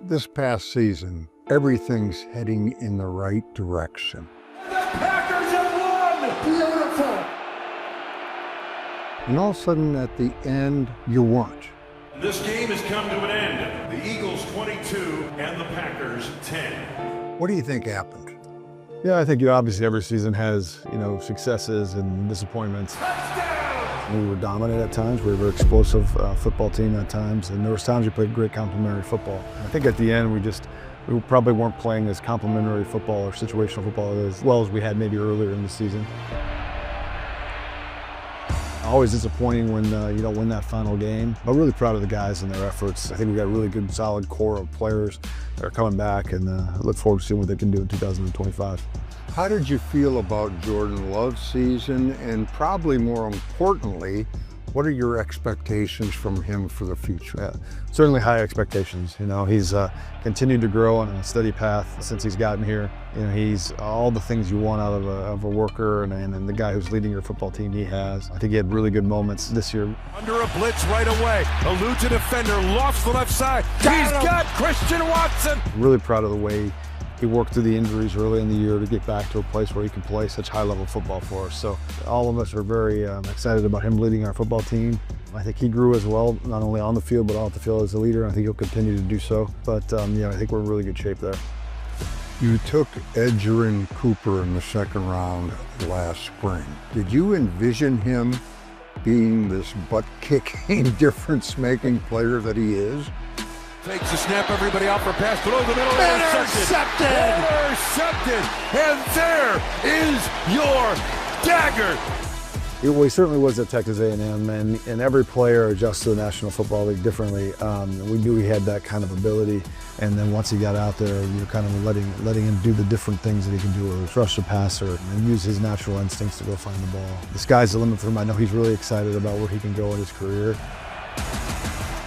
This past season, everything's heading in the right direction. The Packers have won! Beautiful! And all of a sudden, at the end, you weren't. This game has come to an end. The Eagles 22 and the Packers 10. What do you think happened? Yeah, I think obviously every season has, successes and disappointments. Touchdown! We were dominant at times. We were a very explosive football team at times, and there was times we played great complementary football. I think at the end we probably weren't playing as complementary football or situational football as well as we had maybe earlier in the season. Always disappointing when you don't win that final game, but really proud of the guys and their efforts. I think we've got a really good, solid core of players that are coming back, and look forward to seeing what they can do in 2025. How did you feel about Jordan Love's season, and probably more importantly, what are your expectations from him for the future? Yeah, certainly high expectations. He's continued to grow on a steady path since he's gotten here. He's all the things you want out of a worker and the guy who's leading your football team. He has. I think he had really good moments this year. Under a blitz right away. Eludes a defender, lofts the left side. He's got Christian Watson. Really proud of the way he worked through the injuries early in the year to get back to a place where he can play such high-level football for us. So all of us are very excited about him leading our football team. I think he grew as well, not only on the field, but off the field as a leader. I think he'll continue to do so. But I think we're in really good shape there. You took Edgerrin Cooper in the second round last spring. Did you envision him being this butt-kicking, difference-making player that he is? Takes the snap, everybody out for a pass, below the middle, intercepted! Intercepted! And there is your dagger! Well, he certainly was at Texas A&M, and every player adjusts to the National Football League differently. We knew he had that kind of ability, and then once he got out there, you're kind of letting him do the different things that he can do, whether it's rush the passer and use his natural instincts to go find the ball. The sky's the limit for him. I know he's really excited about where he can go in his career.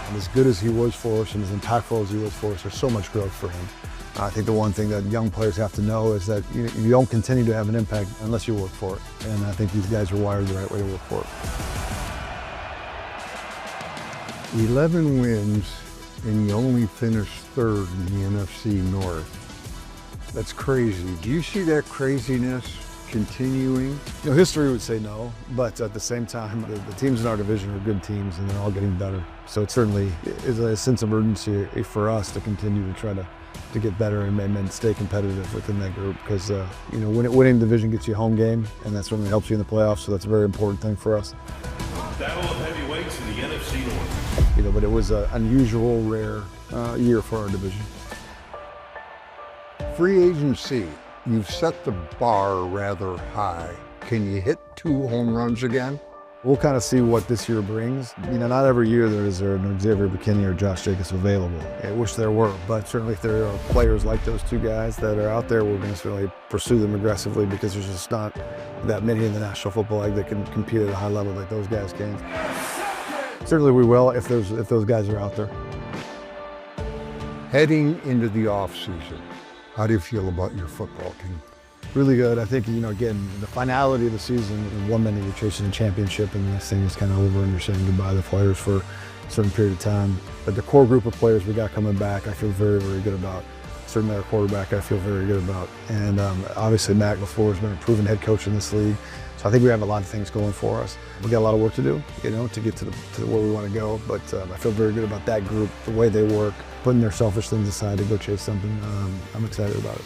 And as good as he was for us and as impactful as he was for us, there's so much growth for him. I think the one thing that young players have to know is that you don't continue to have an impact unless you work for it. And I think these guys are wired the right way to work for it. 11 wins, and you only finished third in the NFC North. That's crazy. Do you see that craziness continuing? History would say no, but at the same time, the teams in our division are good teams, and they're all getting better. So it certainly is a sense of urgency for us to continue to try to get better and stay competitive within that group, because winning the division gets you a home game, and that certainly helps you in the playoffs, so that's a very important thing for us. Battle of heavyweights in the NFC North. But it was an unusual, rare year for our division. Free agency, you've set the bar rather high. Can you hit 2 home runs again? We'll kind of see what this year brings. Not every year is there an Xavier McKinney or Josh Jacobs available. I wish there were, but certainly if there are players like those 2 guys that are out there, we're going to certainly pursue them aggressively, because there's just not that many in the National Football League that can compete at a high level like those guys can. Certainly we will if those guys are out there. Heading into the offseason, how do you feel about your football team? Really good. I think, again, the finality of the season, in 1 minute you're chasing a championship, and this thing is kind of over and you're saying goodbye to the players for a certain period of time. But the core group of players we got coming back, I feel very, very good about. Certainly our quarterback, I feel very good about. And obviously Matt LaFleur has been a proven head coach in this league. So I think we have a lot of things going for us. We got a lot of work to do, to get to where we want to go. But I feel very good about that group, the way they work, putting their selfish things aside to go chase something. I'm excited about it.